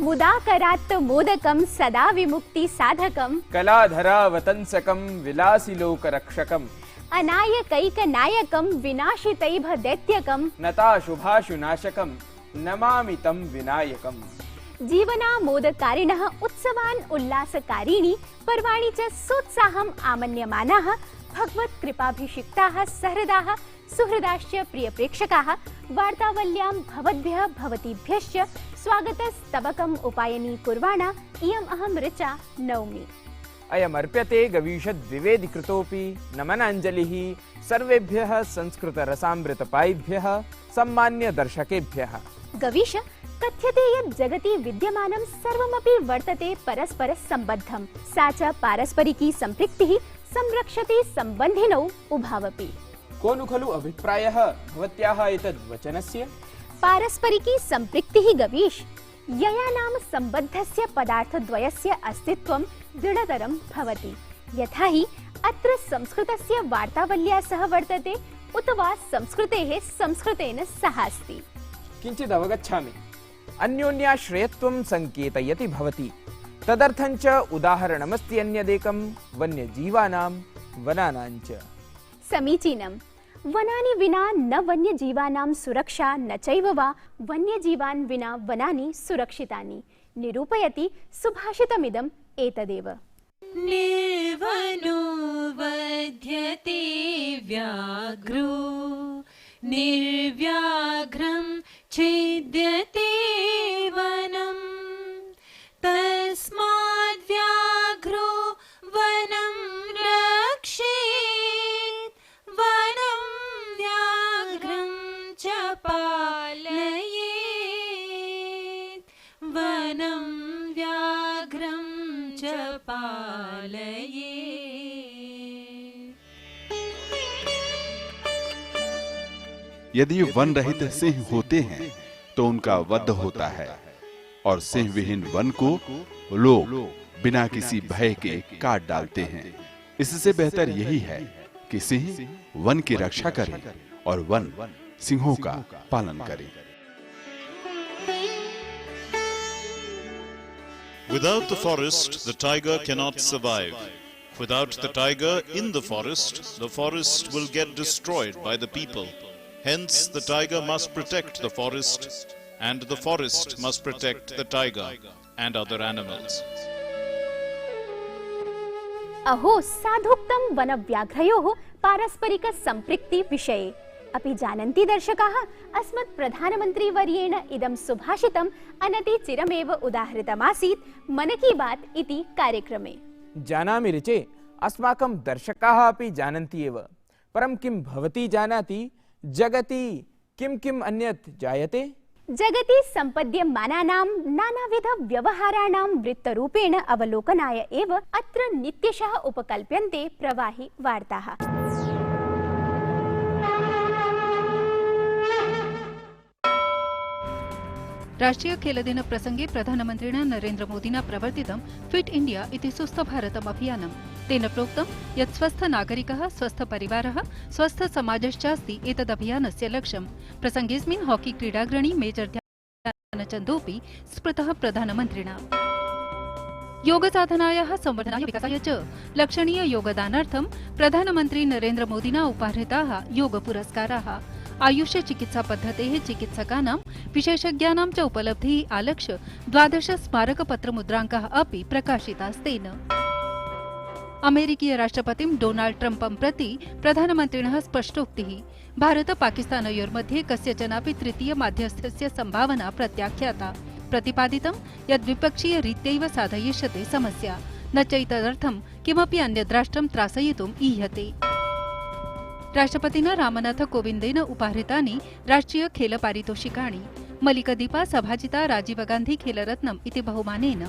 मुदाकरात् मोदकं सदा विमुक्ति साधकं कलाधरावतंसकं विलासिलोकरक्षकम् अनायकैकनायकं विनाशितैः दैत्यकं नताशुभाशुनाशकं नमामि तं विनायकम्। जीवनामोदकारिणः उत्सवान् उल्लासकारिणी पर्वाणि च सोत्साहम् आमन्यमानाः भगवत्कृपाभिषिक्ताः सहृदाः सुहृदाश्च प्रियप्रेक्षकाः वार्तावल्यां भवद्भ्यः भवतीभ्यश्च स्वागतस्तबकम् उपायनी कुर्वाणा इयम् अहं ऋचा नौमि। अयमर्प्यते गवीषद्विवेदिकृतोऽपि नमनाञ्जलिः सर्वेभ्यः संस्कृतरसामृतपायिभ्यः सम्मान्य दर्शकेभ्यः। गवीश, कथ्यते यत् जगति विद्यमानं सर्वमपि वर्तते परस्पर सम्बद्धं। सा च पारस्परिकी सम्पृक्तिः संरक्षति सम्बन्धिनौ उभावपि। को नु खलु अभिप्रायः भवत्याः एतद् वचनस्य? पारस्परिकी सम्पृक्तिः गवीश, यया नाम सम्बद्धस्य पदार्थद्वयस्य अस्तित्वं दृढतरं भवति। यथा हि अत्र संस्कृतस्य वार्तावल्या सह वर्तते उत वा संस्कृतेः संस्कृतेन सह अस्ति। किञ्चित् अवगच्छामि। अन्योन्याश्रयत्वं संकेतयति भवति। तदर्थं च उदाहरणमस्ति अन्यदेकं वन्यजीवानां वनानां च। समीचीनम्। वनानि विना न वन्यजीवानां सुरक्षा न चैव वा वन्यजीवान् विना वनानि सुरक्षितानि निरूपयति सुभाषितमिदम् एतदेव। निर्वनो वध्यते व्याघ्रो निर्व्याघ्रं छेद्यते वनं तस्माद् व्याघ्रो वनं रक्षेत् वनं व्याघ्रं च पालयेत् वनं व्याघ्रं च पालयेत्। यदि वन रहित सिंह होते हैं तो उनका वध होता है और सिंह विहीन वन को लोग बिना किसी भय के काट डालते हैं। इससे बेहतर यही है कि सिंह वन की रक्षा करे और वन सिंहों का पालन करे। Without the forest, the tiger cannot survive. Without the tiger in the forest will get destroyed by the people. Hence, the tiger must protect the forest, and the forest must protect the tiger and other animals. अहो साधुक्तं वनव्याघ्रयोः पारस्परिक सम्पृक्ति विषये अपि जानन्ति दर्शकाः? अस्मत् प्रधानमन्त्रीवर्येण इदं सुभाषितम् अनतिचिरमेव उदाहृतमासीत् मन की बात इति कार्यक्रमे। जानामि ऋचे, अस्माकं दर्शकाः अपि जानन्ति एव। परं किं भवती जानाति जगति किं किम् अन्यत् जायते? जगति सम्पद्यमानानां नानाविध व्यवहाराणां वृत्तरूपेण अवलोकनाय एव अत्र नित्यशः उपकल्प्यन्ते प्रवाहि वार्ताः। राष्ट्रीय खेलदिन प्रसंगे प्रधानमन्त्रिणा नरेन्द्र मोदिना प्रवर्तितं फिट इंडिया इति सुस्थ भारतम् अभियानम्। तेन प्रोक्तं यत् स्वस्थ नागरिकः, स्वस्थ परिवारः, स्वस्थ समाजश्चास्ति एतदभियानस्य लक्ष्यम्। प्रसंगेऽस्मिन् हॉकी क्रीडाग्रणी मेजर ध्यानचन्दोऽपि स्मृतः प्रधानमन्त्रिणा। योगसाधनायाः संवर्धनाय विकासाय च लक्षणीय योगदानार्थं प्रधानमन्त्री नरेन्द्र मोदिना उपाहृताः योग पुरस्काराः। आयुष चिकित्सा पद्धतेः चिकित्सकानां विशेषज्ञानां च उपलब्धिः आलक्ष्य 12 स्मारकपत्रमुद्राङ्काः अपि प्रकाशितास्तेन। अमेरिकीय राष्ट्रपतिं डोनाल्ड ट्रम्पं प्रति प्रधानमन्त्रिणः स्पष्टोक्तिः। भारत पाकिस्तानयोर्मध्ये कस्यचनापि तृतीय माध्यस्थस्य सम्भावना प्रत्याख्याता। प्रतिपादितं यत् द्विपक्षीय रीत्यैव साधयिष्यते समस्या, न चैतदर्थं किमपि अन्यद्राष्ट्रं त्रासयितुम् ईहते। राष्ट्रपतिना रामनाथ कोविन्देन उपाहृतानि राष्ट्रीय खेल पारितोषिकाणि। मलिकदीपा सभाजिता राजीव गान्धी खेलरत्नम् इति बहुमानेन।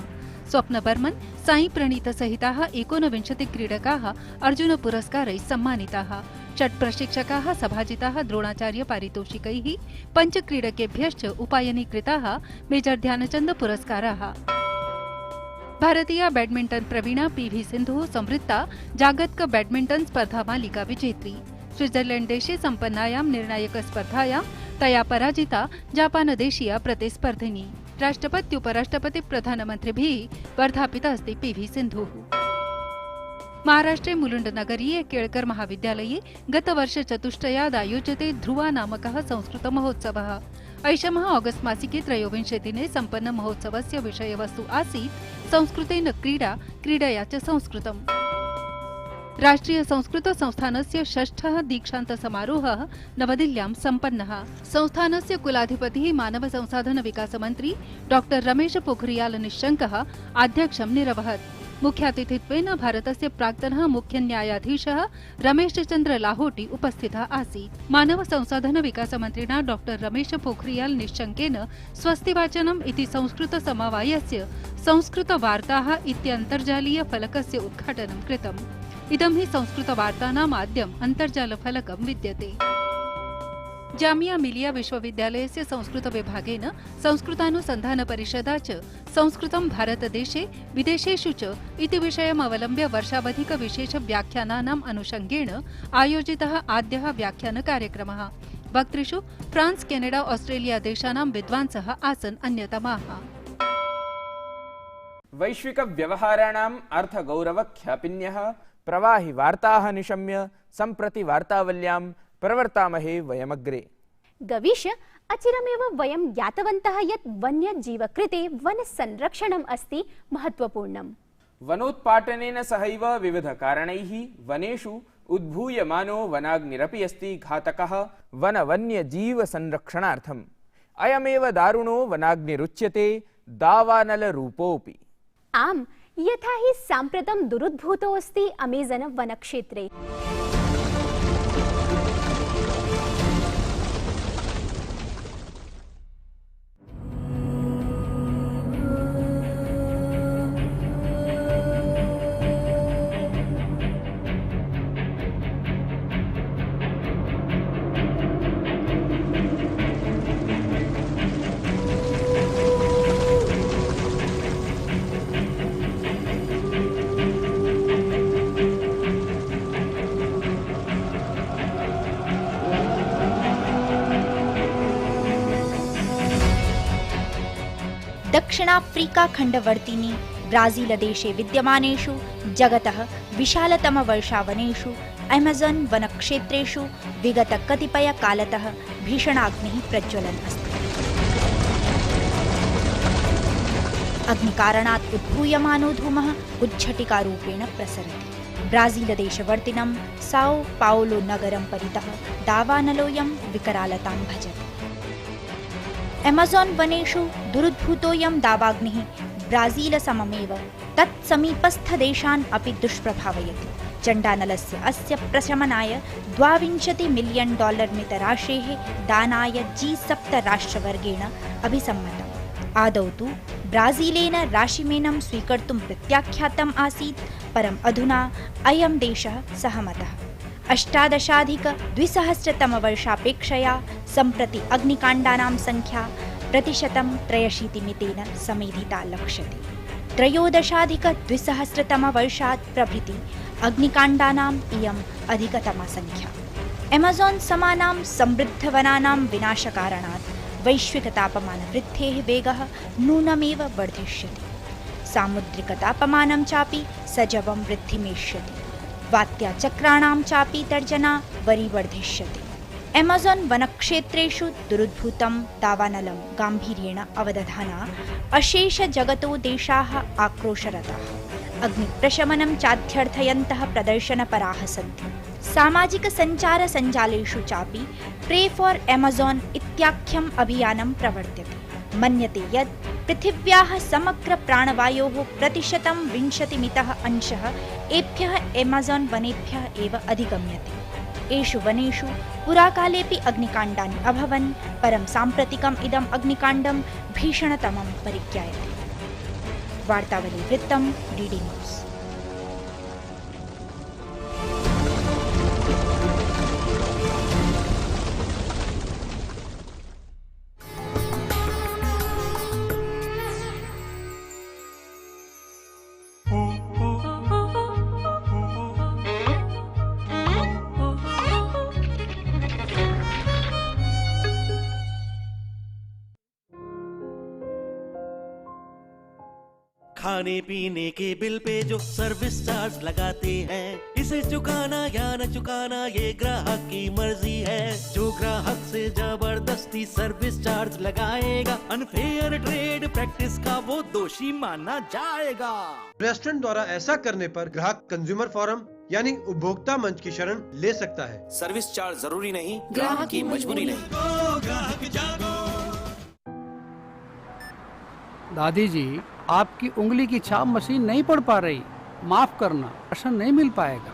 स्वप्न बर्मन्, साई प्रणीत सहिताः 29 क्रीडकाः अर्जुन पुरस्कारैः सम्मानिताः। 8 प्रशिक्षकाः सभाजिताः द्रोणाचार्य पारितोषिकैः। 5 क्रीडकेभ्यश्च उपायनीकृताः मेजर ध्यानचन्द पुरस्काराः। भारतीय बैडमिंटन प्रवीणा पीवी सिन्धुः संवृत्ता जागतिक बैडमिंटन स्पर्धा मालिका विजेत्री। स्विट्जरलैंड देशे सम्पन्नायां निर्णायक स्पर्धायां तया पराजिता जापान देशीया प्रतिस्पर्धिनी। राष्ट्रपति उपराष्ट्रपति प्रधानमन्त्रिभिः वर्धापिता अस्ति PV सिन्धुः। महाराष्ट्रे मुलुण्डनगरीये केळकर महाविद्यालये गतवर्षे चतुष्टयाद् आयोजिते ध्रुवा नामकः संस्कृतमहोत्सवः। ऐषमः ऑगस्ट मासिके 23 दिने सम्पन्न महोत्सवस्य विषयवस्तु आसीत् संस्कृतेन क्रीडा, क्रीडया च संस्कृतम्। राष्ट्रीय संस्कृत संस्थानस्य 6ठः दीक्षान्त समारोहः नवदिल्ल्यां सम्पन्नः। संस्थानस्य कुलाधिपतिः मानव संसाधन विकास मन्त्री डॉक्टर रमेश पोखरियाल निशंकः आध्यक्षं निरवहत्। मुख्यातिथित्वेन भारतस्य प्राक्तनः मुख्य न्यायाधीशः रमेश चन्द्र लाहोटी उपस्थितः आसीत्। मानव संसाधन विकास मन्त्रिणा डॉक्टर रमेश पोखरियाल निशंकेन स्वस्तिवाचनम् इति संस्कृत समवायस्य संस्कृतवार्ताः इत्यन्तर्जालीय फलकस्य उद्घाटनं कृतम्। इदं हि संस्कृतवार्तानाम् आद्यम् अन्तर्जालफलकं विद्यते। जामिया मिलिया विश्वविद्यालयस्य संस्कृत विभागेन संस्कृतानुसन्धान परिषदा च संस्कृतं भारतदेशे विदेशेषु च इति विषयम् अवलम्ब्य वर्षावधिक विशेष व्याख्यानानाम् अनुषङ्गेण आयोजितः आद्यः व्याख्यानकार्यक्रमः। वक्तृषु फ्रांस, कैनेडा, ऑस्ट्रेलिया देशानां विद्वांसः आसन् अन्यतमाः। वैश्विक व्यवहाराणाम् अर्थगौरवख्यापिन्यः प्रवाहि वार्ताः निशम्य सम्प्रति वार्तावल्यां प्रवर्तामहे वयमग्रे। गवीश, अचिरमेव वयं ज्ञातवन्तः यत् वन्यजीवकृते वनसंरक्षणम् अस्ति महत्त्वपूर्णम्। वनोत्पाटनेन सहैव विविधकारणैः वनेषु उद्भूयमानो वनाग्निरपि अस्ति घातकः वन्यजीवसंरक्षणार्थम्। अयमेव दारुणो वनाग्निरुच्यते दावानलरूपोऽपि। आम्, यथा हि साम्प्रतं दुरुद्भूतोऽस्ति अमेज़न वनक्षेत्रे। दक्षिणाफ्रीका खण्डवर्तिनि ब्राजीलदेशे विद्यमानेषु जगतः विशालतमवर्षावनेषु अमेज़न् वनक्षेत्रेषु विगत कतिपयकालतः भीषणाग्निः प्रज्वलन् अस्ति। अग्निकारणात् उद्भूयमानो धूमः उच्छटिकारूपेण प्रसरति। ब्राजीलदेशवर्तिनं साओ पाओलो नगरं परितः दावानलोऽयं विकरालतां भजति। अमेज़न् वनेषु दुरुद्भूतोऽयं दावाग्निः ब्राजीलसममेव तत्समीपस्थदेशान् अपि दुष्प्रभावयति। चण्डानलस्य अस्य प्रशमनाय $22 मिलियन् मितराशेः दानाय G7 राष्ट्रवर्गेण अभिसम्मतम्। आदौ तु ब्राजीलेन राशिमेनं स्वीकर्तुं प्रत्याख्यातम् आसीत्, परम् अधुना अयं देशः सहमतः। 2018-तमवर्षापेक्षया सम्प्रति अग्निकाण्डानां संख्या प्रतिशतं 63 मितेन समेधिता लक्ष्यते। 2013-तमवर्षात् प्रभृति अग्निकाण्डानाम् इयम् अधिकतमा संख्या। अमेज़न् समानां समृद्धवनानां विनाशकारणात् वैश्विकतापमानवृद्धेः वेगः नूनमेव वर्धिष्यति। सामुद्रिकतापमानं चापि सजवं वृद्धिमेष्यति। वात्याचक्राणां चापि तर्जना वरीवर्धिष्यति। अमेज़न् वनक्षेत्रेषु दुरुद्भूतं दावानलं गाम्भीर्येण अवदधाना अशेषजगतो देशाः आक्रोशरताः। अग्निप्रशमनं चाध्यर्थयन्तः प्रदर्शनपराः सन्ति। सामाजिकसञ्चारसञ्जालेषु चापि प्रे फॉर अमेज़न् इत्याख्यम् अभियानं प्रवर्त्यते। मन्यते यत् पृथिव्याः समग्र प्राणवायोः 20% मितः अंशः एभ्यः अमेज़न् वनेभ्यः एव अधिगम्यते। एषु वनेषु पुराकालेऽपि अग्निकाण्डानि अभवन्, परं साम्प्रतिकम् इदम् अग्निकाण्डं भीषणतमं परिज्ञायते। वार्तावली वृत्तं DD न्यूस्। खाने पीने के बिल पे जो सर्विस चार्ज लगाते हैं, इसे चुकाना या न चुकाना ये ग्राहक की मर्जी है। जो ग्राहक से जबरदस्ती सर्विस चार्ज लगाएगा, अनफेयर ट्रेड प्रैक्टिस का वो दोषी माना जाएगा। रेस्टोरेंट द्वारा ऐसा करने पर ग्राहक कंज्यूमर फोरम यानी उपभोक्ता मंच की शरण ले सकता है। सर्विस चार्ज जरूरी नहीं, ग्राहक की मजबूरी नहीं। ग्राहक जागो। दादी जी, आपकी उंगली की छाप मशीन नहीं पढ़ पा रही, माफ करना, राशन नहीं मिल पाएगा।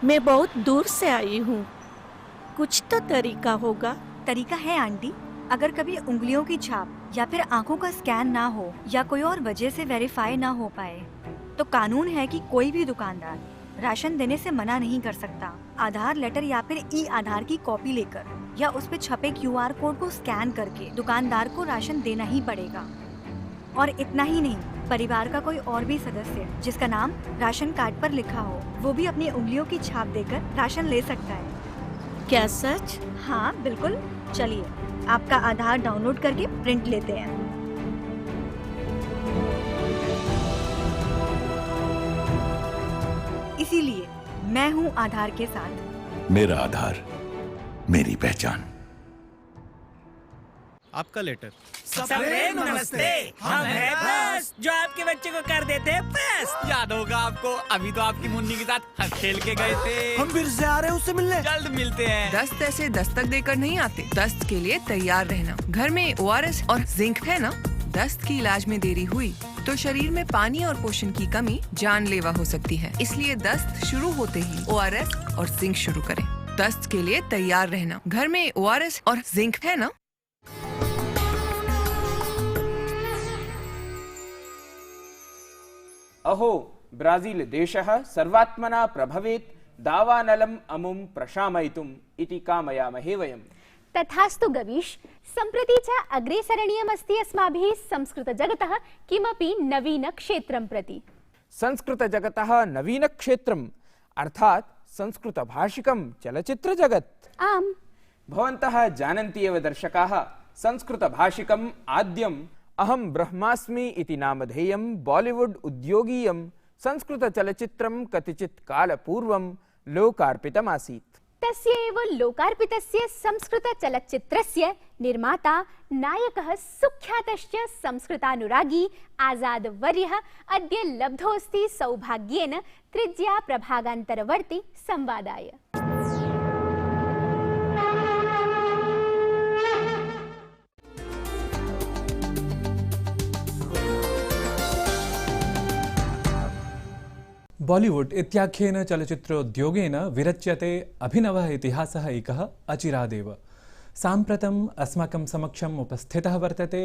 मैं बहुत दूर से आई हूँ, कुछ तो तरीका होगा। तरीका है आंटी। अगर कभी उंगलियों की छाप या फिर आंखों का स्कैन ना हो या कोई और वजह से वेरीफाई ना हो पाए, तो कानून है कि कोई भी दुकानदार राशन देने से मना नहीं कर सकता। आधार लेटर या फिर ई आधार की कॉपी लेकर या उस पे छपे QR कोड को स्कैन करके दुकानदार को राशन देना ही पड़ेगा। और इतना ही नहीं, परिवार का कोई और भी सदस्य जिसका नाम राशन कार्ड पर लिखा हो, वो भी अपनी उंगलियों की छाप देकर राशन ले सकता है। क्या सच? हाँ बिल्कुल। चलिए आपका आधार डाउनलोड करके प्रिंट लेते हैं। इसीलिए मैं हूँ आधार के साथ। मेरा आधार, मेरी पहचान। आपका लेटर। सबरे नमस्ते, हम हैं प्रेस, जो आपके बच्चे को कर देते हैं प्रेस। याद होगा आपको, अभी तो आपकी मुन्नी के साथ हंस खेल के गए थे। हम फिर से आ रहे हैं उससे मिलने। जल्द मिलते हैं। दस्त ऐसे दस्तक देकर नहीं आते, दस्त के लिए तैयार रहना। घर में ORS और जिंक है ना। दस्त की इलाज में देरी हुई तो शरीर में पानी और पोषण की कमी जानलेवा हो सकती है। इसलिए दस्त शुरू होते ही ORS और जिंक शुरू करें। दस्त के लिए तैयार रहना। घर में ORS और जिंक है ना। अहो ब्राजील देशः सर्वात्मना प्रभवेत् दावानलम् अमुं प्रशामयितुम् इति कामयामहे वयम्। तथास्तु गवीश, सम्प्रति च अग्रे सरणीयमस्ति अस्माभिः संस्कृतजगतः किमपि नवीनक्षेत्रं प्रति। संस्कृतजगतः नवीनक्षेत्रम् अर्थात् संस्कृतभाषिकं चलच्चित्रजगत्। आम्, भवन्तः जानन्ति एव दर्शकाः, संस्कृतभाषिकम् आद्यम् अहं ब्रह्मास्मि इति नामधेयं बॉलीवुड उद्योगीयं संस्कृतचलच्चित्रं कतिचित् कालपूर्वं लोकार्पितमासीत्। तस्य एव लोकार्पितस्य संस्कृतचलच्चित्रस्य निर्माता नायकः सुख्यातश्च संस्कृतानुरागी आजाद वर्यः अद्य लब्धोऽस्ति सौभाग्येन त्रिज्या प्रभागान्तरवर्ती संवादाय। बॉलीवुड इत्याख्येन चलच्चित्रोद्योगेन विरच्यते अभिनवः इतिहासः एकः अचिरादेव। साम्प्रतम् अस्माकं समक्षम् उपस्थितः वर्तते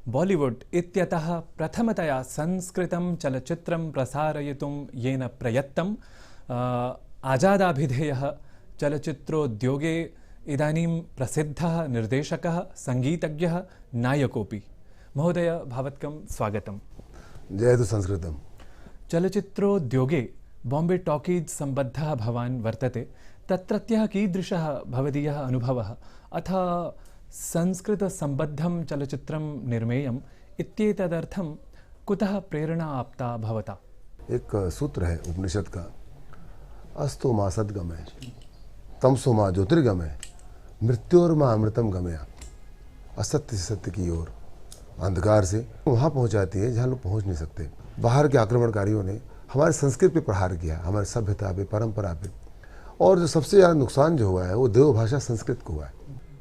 बॉलीवुड इत्यतः प्रथमतया संस्कृतं चलच्चित्रं प्रसारयितुं येन प्रयत्तम् आजादाभिधेयः चलच्चित्रोद्योगे इदानीं प्रसिद्धः निर्देशकः, संगीतज्ञः, नायकोऽपि। महोदय, भावत्कं स्वागतम्। जयतु संस्कृतम्। चलच्चित्रोद्योगे बॉम्बे टॉकीज सम्बद्धः भवान् वर्तते। तत्रत्यः कीदृशः भवदीयः अनुभवः, अथ संस्कृतसम्बद्धं चलच्चित्रं निर्मेयम् इत्येतदर्थं कुतः प्रेरणा आप्ता भवता? एक सूत्र है उपनिषद का, अस्तो मा सद्गमय, तमसो मा ज्योतिर्गमय, मृत्योर्मा अमृतम गमया। असत्य से सत्य की ओर, अंधकार से वहाँ पहुँचाती है जहाँ लोग पहुँच नहीं सकते। बाहर के आक्रमणकारियों ने हमारे संस्कृत पे प्रहार किया, हमारे सभ्यता पे, परंपरा पे। और जो सबसे ज़्यादा नुकसान जो हुआ है वो देवभाषा संस्कृत को हुआ है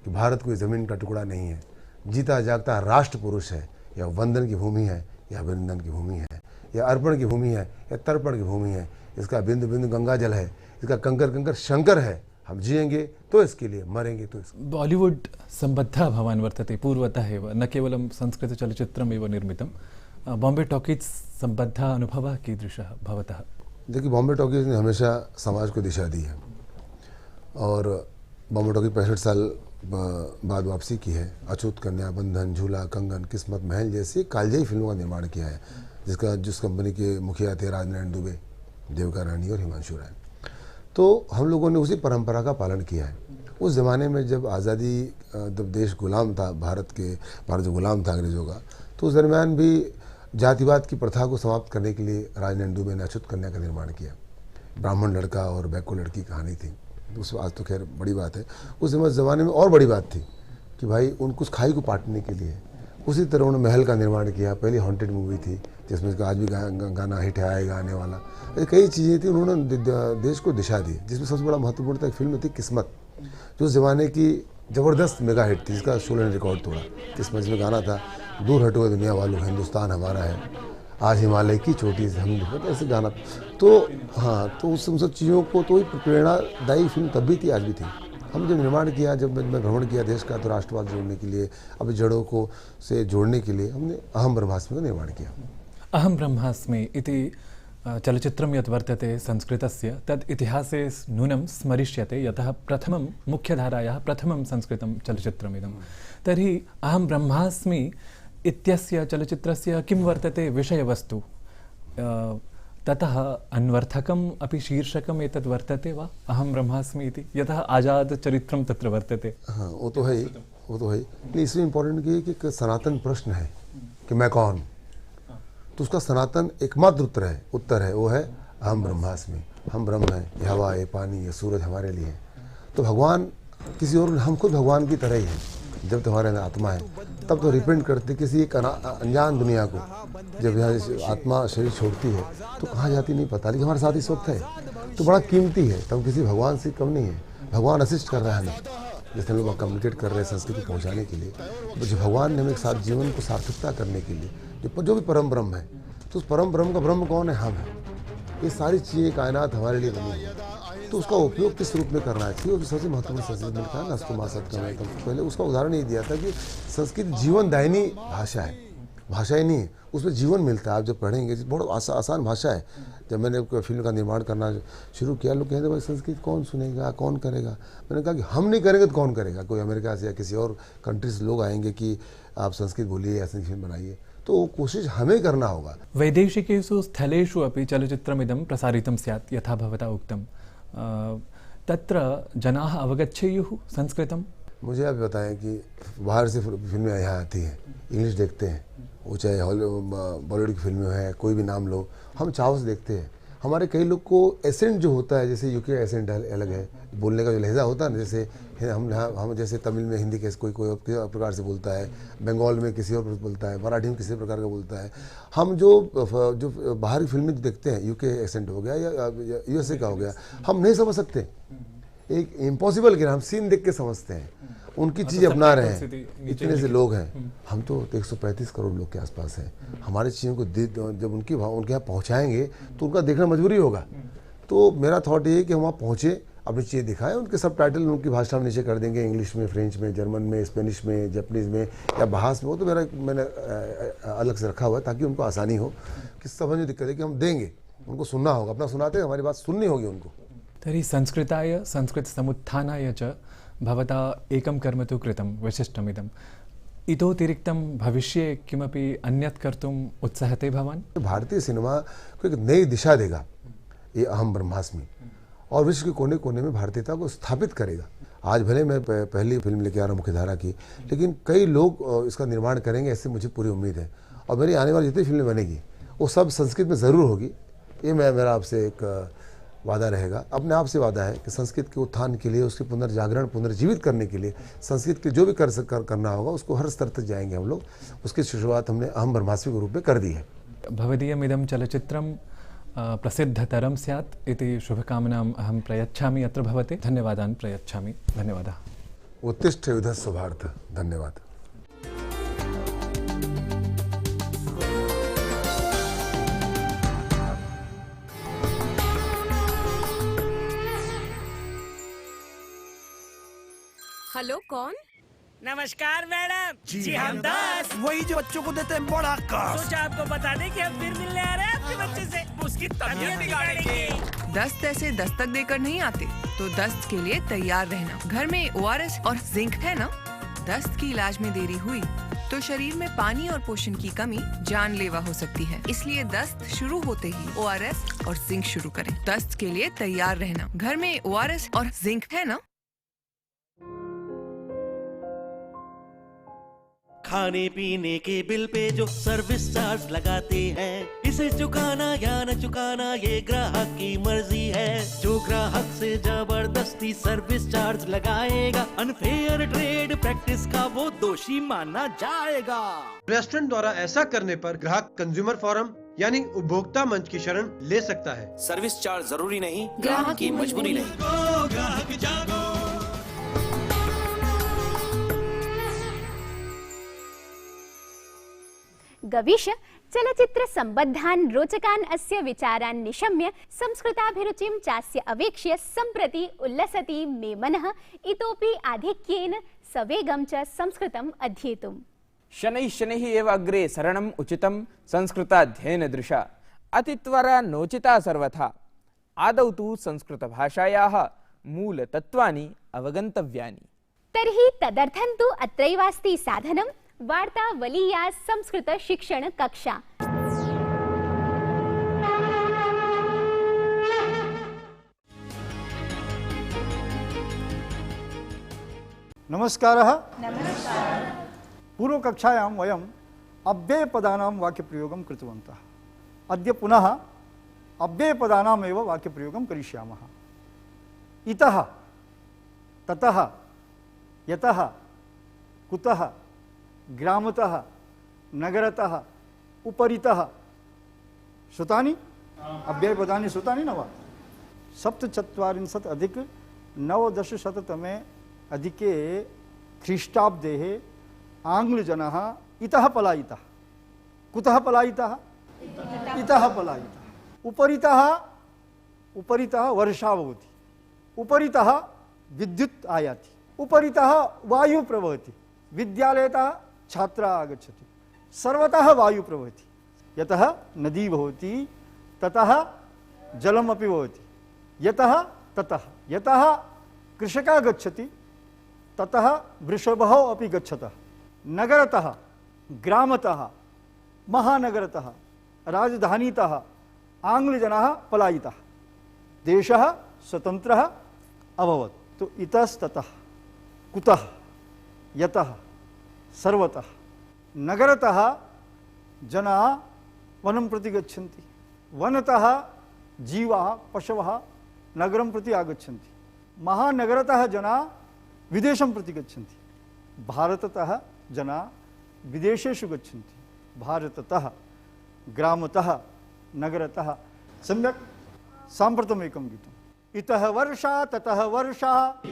कि भारत कोई ज़मीन का टुकड़ा नहीं है, जीता जागता राष्ट्र पुरुष है, या वंदन की भूमि है, या अभिनंदन की भूमि है, या अर्पण की भूमि है, या तर्पण की भूमि है। इसका बिंदु बिंदु गंगा जल है, इसका कंकर कंकर शंकर है। हम जिएंगे तो इसके लिए, मरेंगे तो इसके। बॉलीवुड सम्बद्धः भवान् वर्तते पूर्वतः एव, न केवलं संस्कृतचलच्चित्रम् एव निर्मितं। बॉम्बे टॉकीज सम्बद्धः अनुभवः कीदृशः भवतः? देखिए, बॉम्बे टॉकीज ने हमेशा समाज को दिशा दी है और बॉम्बे टॉकीज 65 साल बाद वापसी की है। अछूत कन्या, बंधन, झूला, कंगन, किस्मत महल जैसी कालजयी फिल्मों का निर्माण किया है, जिस कंपनी के मुखिया थे राजनारायण दुबे, देविका रानी और हिमांशु राय। तो हम लोगों ने उसी परंपरा का पालन किया है। उस ज़माने में जब आज़ादी, जब देश गुलाम था, भारत जो गुलाम था अंग्रेज़ों का, तो उस दरमियान भी जातिवाद की प्रथा को समाप्त करने के लिए राजनंदू में अछूत कन्या का निर्माण किया। ब्राह्मण लड़का और बैको लड़की कहानी थी, उस आज तो खैर बड़ी बात है। उस ज़माने में और बड़ी बात थी कि भाई उन कुछ खाई को पाटने के लिए उसी तरह उन्होंने महल का निर्माण किया। पहली हॉन्टेड मूवी थी जिसमें आज भी गाना हिट आएगा आने वाला, कई चीज़ें थी। उन्होंने देश को दिशा दी, जिसमें सबसे बड़ा महत्वपूर्ण था एक फिल्म थी किस्मत, जो उस ज़माने की ज़बरदस्त मेगा हिट थी, जिसका शोले ने रिकॉर्ड तोड़ा। किस्मत में गाना था, दूर हटो दुनिया वालों हिंदुस्तान हमारा है, आज हिमालय की चोटी से हम, ऐसे गाना। तो हाँ, तो उस सब चीज़ों को तो प्रेरणादायी फिल्म तब भी थी, आज भी थी। हम जब निर्माण किया, जब मैं भ्रमण किया देश का, तो राष्ट्रवाद जोड़ने के लिए, अपनी जड़ों को से जोड़ने के लिए हमने अहम ब्रह्मास्मि का निर्माण किया। अहम ब्रह्मास्मि इति चलचित्रं यत् वर्तते संस्कृतस्य तद् इतिहासे नूनं स्मरिष्यते, यतः प्रथमं मुख्यधारायाः प्रथमं संस्कृतं चलचित्रमिदं। तर्हि अहं ब्रह्मास्मि इत्यस्य चलचित्रस्य किं वर्तते विषयवस्तु, ततः अन्वर्थकम् अपि शीर्षकम् एतद् वर्तते वा अहं ब्रह्मास्मि इति, यतः आजाद चरित्रं तत्र वर्तते। हाँ, वो तो है ही, वो तो है ही। लेकिन इसमें इम्पोर्टेंट ये कि एक सनातन प्रश्न है कि मैं कौन, तो उसका सनातन एकमात्र उत्तर है वो है अहम ब्रह्मास्मि। हम ब्रह्म हैं, ये हवा, ये पानी, ये सूरज हमारे लिए है। तो भगवान किसी और, हम खुद भगवान की तरह ही हैं। जब तुम्हारे अंदर आत्मा है तब तो रिपेंट करते किसी एक अनजान दुनिया को। जब यहाँ आत्मा शरीर छोड़ती है तो कहाँ जाती नहीं पता, लेकिन हमारे साथ इस वक्त है, तो बड़ा कीमती है। तब किसी भगवान से कम नहीं है, भगवान असिस्ट कर रहा है हमें। जैसे लोग कम्युनिकेट कर रहे हैं संस्कृति पहुँचाने के लिए, तो जो भगवान ने हमें एक साथ जीवन को सार्थकता करने के लिए जो भी परम ब्रह्म है, तो उस परम ब्रह्म का ब्रह्म कौन है, हम है। ये सारी चीज़ें कायनात हमारे लिए बनी है, तो उसका उपयोग किस रूप में करना चाहिए, वो सबसे महत्वपूर्ण संस्कृत में लिखा है ना, अस्तु मा सत्यम। पहले उसका उदाहरण ये दिया था कि संस्कृत जीवनदायिनी भाषा है, भाषा ही नहीं है, उसमें जीवन मिलता है। आप जब पढ़ेंगे, बहुत आसान भाषा है। जब मैंने फिल्म का निर्माण करना शुरू किया, लोग कहते भाई संस्कृत कौन सुनेगा, कौन करेगा। मैंने कहा कि हम नहीं करेंगे तो कौन करेगा, कोई अमेरिका से या किसी और कंट्री से लोग आएंगे कि आप संस्कृत बोलिए, ऐसी फिल्म बनाइए, तो कोशिश हमें करना होगा। वैदेशिकेषु स्थलेषु अपि चलचित्रमिदं प्रसारितं स्यात्, यथा भवता उक्तं, तत्र जनाः अवगच्छेयुः संस्कृतं। मुझे आप बताएं कि बाहर से फिल्में यहाँ आती हैं, इंग्लिश देखते हैं, वो चाहे बॉलीवुड की फिल्में हैं, कोई भी नाम लो, हम चाव से देखते हैं। हमारे कई लोग को एसेंट जो होता है, जैसे यूके एसेंट अलग है, बोलने का जो लहजा होता है ना, जैसे हम जैसे तमिल में हिंदी कैसे कोई और प्रकार से बोलता है, बंगाल में किसी और बोलता है, मराठी में किसी प्रकार का बोलता है। हम जो बाहर की फिल्में देखते हैं, यूके एसेंट हो गया या यूएसए का हो गया, हम नहीं समझ सकते। एक इम्पॉसिबल के हम सीन देख के समझते हैं, उनकी चीज़ अपना रहे हैं। इतने से लोग हैं, हम तो 135 करोड़ लोग के आसपास हैं। हमारी चीज़ों को जब उनके यहाँ पहुँचाएंगे तो उनका देखना मजबूरी होगा। तो मेरा थॉट ये है कि हम वहाँ पहुँचे, अपनी चीज़ें दिखाएं, उनके सब टाइटल उनकी भाषा में नीचे कर देंगे, इंग्लिश में, फ्रेंच में, जर्मन में, स्पेनिश में, जापानीज़ में या बहास में। वो तो मैंने अलग से रखा हुआ है ताकि उनको आसानी हो कि समझ दिक्कत है कि हम देंगे, उनको सुनना होगा, अपना सुनाते हैं, हमारी बात सुननी होगी उनको। तर्हि संस्कृताय संस्कृतसमुत्थानाय च भवता एकं कर्म तु कृतं विशिष्टमिदम्, इतोतिरिक्तं भविष्ये किमपि अन्यत् कर्तुम् उत्साहते भवान्? भारतीय सिनेमा को एक नई दिशा देगा ये अहम ब्रह्मास्मि, और विश्व के कोने कोने में भारतीयता को स्थापित करेगा। आज भले मैं पहली फिल्म लेके आ रहा हूँ मुख्यधारा की, लेकिन कई लोग इसका निर्माण करेंगे, ऐसे मुझे पूरी उम्मीद है। और मेरी आने वाली जितनी फिल्में बनेगी वो सब संस्कृत में ज़रूर होगी, ये मेरा आपसे एक वादा रहेगा, अपने आप से वादा है कि संस्कृत के उत्थान के लिए, उसके पुनर्जागरण, पुनर्जीवित करने के लिए संस्कृत के जो भी करना होगा उसको हर स्तर तक जाएंगे हम लोग। उसकी शुरुआत हमने अहम ब्रह्मास्मि के रूप में कर दी है। भवदीयमिदं चलचित्रं प्रसिद्धतरं स्यात् इति शुभकामनाम् अहं प्रयच्छामि अत्र भवते। धन्यवादान् प्रयच्छामि। धन्यवादः। उत्तिष्ठ युधस्व भारत। धन्यवाद। हेलो, कौन? नमस्कार मैडम जी हम 10 वही जो बच्चों को देते हैं बड़ा काश। सोचा आपको बता दें कि हम फिर मिलने आ रहे हैं आपके बच्चे से, उसकी तबीयत बिगाड़ेंगे। दस्त ऐसे दस्तक देकर नहीं आते, तो दस्त के लिए तैयार रहना। घर में ORS और जिंक है ना? दस्त की इलाज में देरी हुई तो शरीर में पानी और पोषण की कमी जानलेवा हो सकती है। इसलिए दस्त शुरू होते ही ORS और जिंक शुरू करें। दस्त के लिए तैयार रहना। घर में ORS और जिंक है ना? खाने पीने के बिल पे जो सर्विस चार्ज लगाते हैं, इसे चुकाना या न चुकाना ये ग्राहक की मर्जी है। जो ग्राहक से जबरदस्ती सर्विस चार्ज लगाएगा, अनफेयर ट्रेड प्रैक्टिस का वो दोषी माना जाएगा। रेस्टोरेंट द्वारा ऐसा करने पर ग्राहक कंज्यूमर फोरम यानी उपभोक्ता मंच की शरण ले सकता है। सर्विस चार्ज जरूरी नहीं, ग्राहक की मजबूरी नहीं। ग्राहक जागो। गवीश चलचित्र सम्बद्धान् रोचकान् अस्य विचारान् निशम्य संस्कृताभिरुचिं चास्य अवेक्ष्य सम्प्रति उल्लसति मे मनः इतोपि आधिक्येन सवेगं च संस्कृतम् अध्येतुम्। शनैः शनैः एव अग्रे सरणम् उचितं संस्कृताध्ययनदृशा अतित्वरा नोचिता सर्वथा। आदौ तु संस्कृतभाषायाः मूलतत्त्वानि अवगन्तव्यानि। तर्हि तदर्थं तु अत्रैवास्ति साधनं वार्तावलीया संस्कृत शिक्षण कक्षा। नमस्कारः। पूर्वकक्षायां वयम् अव्ययपदानां वाक्यप्रयोगं कृतवन्तः। अद्य पुनः अव्ययपदानाम् एव वाक्यप्रयोगं करिष्यामः। इतः, ततः, यतः, कुतः, ग्रामतः, नगरतः, उपरितः। श्रुतानि? अव्ययपदानि श्रुतानि न वा? 47+9 अधिके ख्रीष्टाब्देः आङ्ग्लजनः इतः पलायितः। कुतः पलायितः? इतः पलायितः। उपरितः वर्षा भवति, उपरितः विद्युत् आयाति, उपरितः वायुः प्रवहति, विद्यालयतः छात्राः आगच्छति, सर्वतः वायुः प्रवहति। यतः नदी भवति ततः जलमपि भवति, यतः ततः। यतः कृषकः गच्छति ततः वृषभः अपि गच्छतः। नगरतः, ग्रामतः, महानगरतः, राजधानीतः आङ्ग्लजनाः पलायिताः, देशः स्वतन्त्रः अभवत्। तो इतस्ततः, कुतः, यतः, सर्वतः। नगरतः जनाः वनं प्रति गच्छन्ति, वनतः जीवाः पशवः नगरं प्रति आगच्छन्ति, महानगरतः जनाः विदेशं प्रति गच्छन्ति, भारततः जनाः विदेशेषु गच्छन्ति, भारततः, ग्रामतः, नगरतः। सम्यक्। साम्प्रतमेकं गीतम्। इतः वर्षा ततः वर्षा,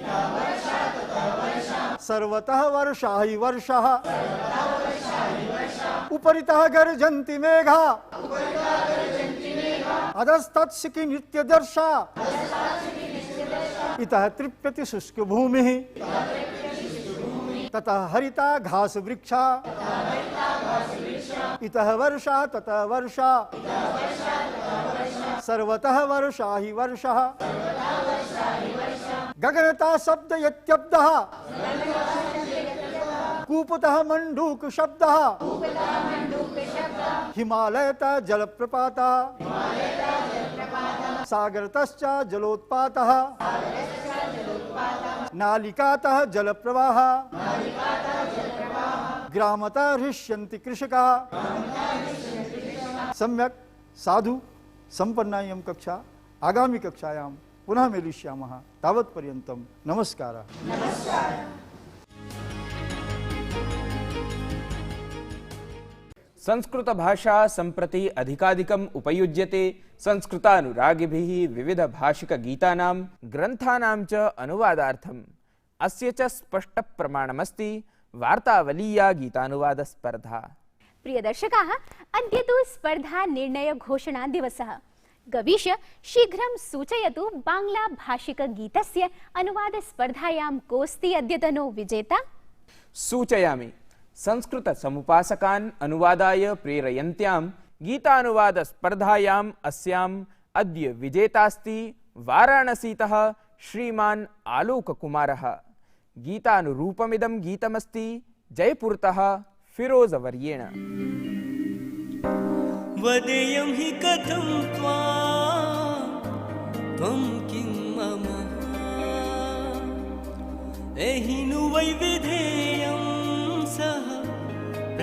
सर्वतः वर्षा हि वर्षः, उपरितः गर्जन्ति मेघा, अधस्तत्सिकी नित्यदर्शा, इतः तृप्यति शुष्कभूमिः, ततः हरिता घास वृक्षा, इतः वर्षा ततः वर्षा, सर्वतः वर्षा हि वर्षः, गगनतः शब्द यत्यब्दः, कूपतः मण्डूक शब्दः, हिमालयतः जलप्रपातः, सागरतश्च जलोत्पातः, नालिकातः जलप्रवाहः, ग्रामतः हृष्यन्ति कृषकाः। सम्यक्। साधु। सम्पन्ना इयं कक्षा। आगामी कक्षायां पुनः मेलिष्यामः। तावत्पर्यन्तं नमस्कारः। संस्कृत भाषा सम्प्रति अधिकाधिकम् उपयुज्यते। संस्कृतानुरागिभिः विविध भाषिक गीतानां ग्रन्थानां च अनुवादार्थम् अस्य च स्पष्ट प्रमाणमस्ति वार्तावलीया गीतानुवाद स्पर्धा। प्रिय दर्शकाः, अद्य तु स्पर्धा निर्णय घोषणा दिवसः। गवीश शीघ्रं सूचयतु बांग्ला भाषिक गीतस्य अनुवाद स्पर्धायां कोऽस्ति अद्यतनो विजेता? सूचयामि। संस्कृत समुपासकान् अनुवादाय प्रेरयन्त्यां गीतानुवाद स्पर्धायाम् अस्याम् अद्य विजेतास्ति वाराणसीतः श्रीमान् आलोककुमारः। गीतानुरूपमिदं गीतमस्ति जयपुरतः फिरोजवर्येण। वदेयं हि कथं त्वं किं मम एहि नु वैविधेयं सह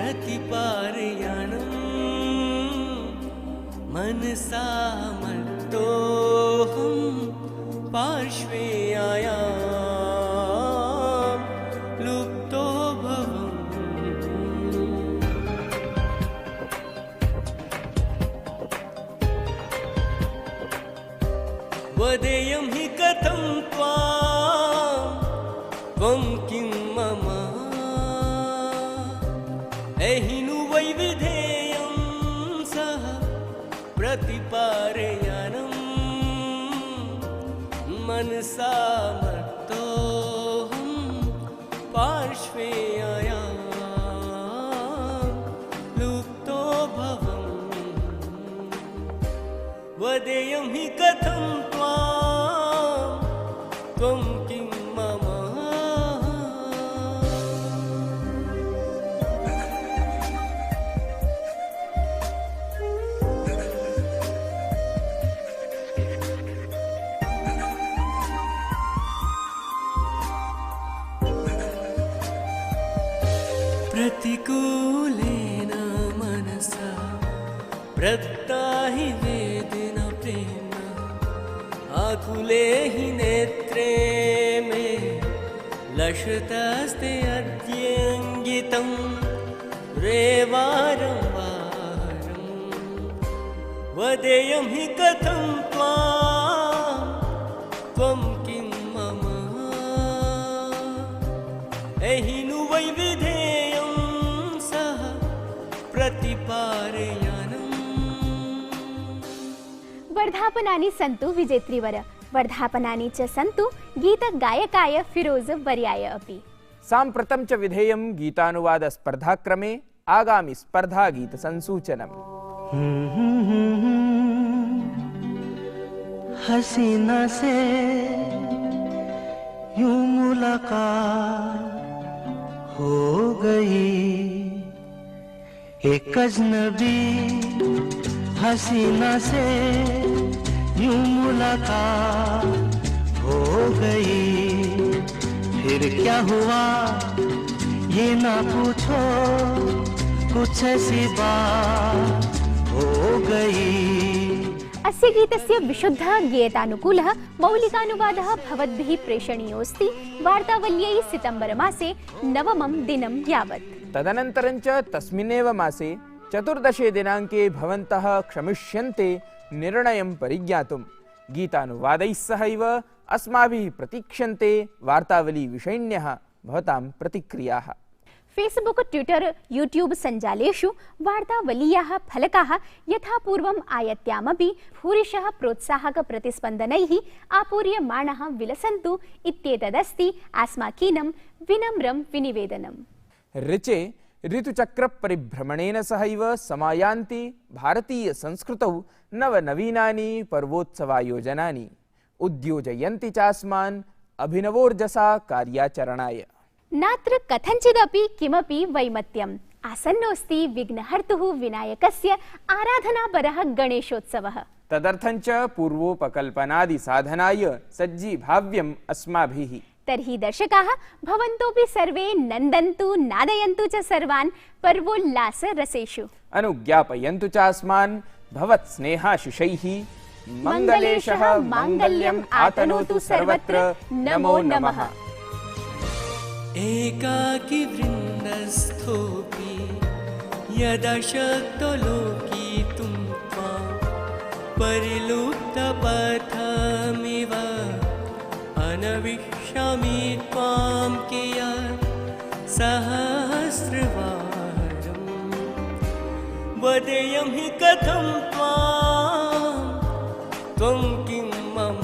प्रतिपारयानं मनसा मत्तोऽहं पार्श्वे आयां लुप्तो भवम्। वदेयं हि कथं त्वं किं मम एहिनु वैविधेयं सह प्रतिपारयानं मनसा मत्तोऽहं पार्श्वे आयां लुप्तो भवम्। वदेयं हि कथं त्वं किं मम प्रतिकूलेन मनसा प्रत्ताहि वेदिन प्रेम आकुले हि नेत्रे मे लशतस्ते अद्यङ्गितं रेवारं वारं। वदेयं हि कथं त्वं किं मम एहिनु वैविधेयं सह प्रतिपारयानम्। वर्धापनानि सन्तु विजेत्रीवर, वर्धापनानि च सन्तु गीतगायकाय फिरोज वर्याय अपि। साम्प्रतं च विधेयं गीतानुवाद स्पर्धाक्रमे आगामि स्पर्धा गीत संसूचनम्। हसीना से यूं मुलाकात हो गई, एक अजनबी हसीना से यूं मुलाकात हो गई। फिर क्या हुआ ये ना पूछो, कुछ ऐसी बात हो गई। अस्य गीतस्य विशुद्ध गीतानुकूलः मौलिकानुवादः भवद्भिः प्रेषणीयोऽस्ति वार्तावल्यै सितम्बर मासे 9 दिनं यावत्। तदनन्तरं च तस्मिन्नेव मासे 14 दिनाङ्के भवन्तः क्षमिष्यन्ते निर्णयं परिज्ञातुं। गीतानुवादैः सहैव अस्माभिः प्रतीक्ष्यन्ते वार्तावली विषयिण्यः भवतां प्रतिक्रियाः। फेसबुक, ट्विटर, यूट्यूब सञ्जालेषु वार्तावलीयाः फलकाः यथापूर्वम् आयत्यामपि भूरिशः प्रोत्साहक प्रतिस्पन्दनैः आपूर्यमाणाः विलसन्तु इत्येतदस्ति अस्माकीनं विनम्रं विनिवेदनम्। ऋचे ऋतुचक्रपरिभ्रमणेन सहैव समायान्ति भारतीयसंस्कृतौ नवनवीनानि पर्वोत्सवायोजनानि उद्योजयन्ति चास्मान् अभिनवोर्जसा कार्याचरणाय। नात्र कथञ्चिदपि किमपि वैमत्यम्। आसन्नोऽस्ति विघ्नहर्तुः विनायकस्य आराधनापरः गणेशोत्सवः। तदर्थं च पूर्वोपकल्पनादिसाधनाय सज्जीभाव्यम् अस्माभिः। तर्हि दर्शकाः भवन्तोऽपि सर्वे नन्दन्तु नादयन्तु च सर्वान् पर्वोल्लासरसेषु। अनुज्ञापयन्तु चास्मान् भवत्स्नेहाशिषैः। मङ्गलेशः माङ्गल्यम् आतनोतु सर्वत्र। नमो नमः। एकाकी वृन्दस्थोऽपि यदा शक्तो लोकितुं त्वां परिलुप्तपथमिव अनविष्यामि त्वां कियत् सहस्रवारम्। वदेयं हि कथं त्वं किं मम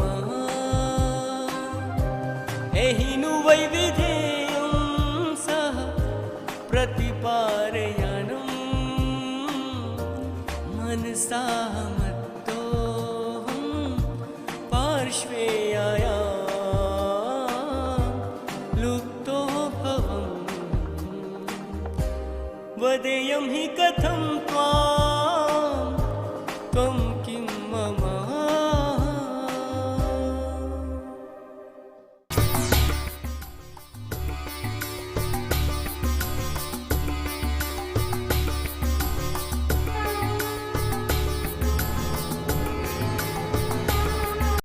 एहिनु वैविधेयं सह प्रतिपारयानं मनसा मत्तोऽहं पार्श्वे आयां लुप्तो भवम्। वदेयं हि कथं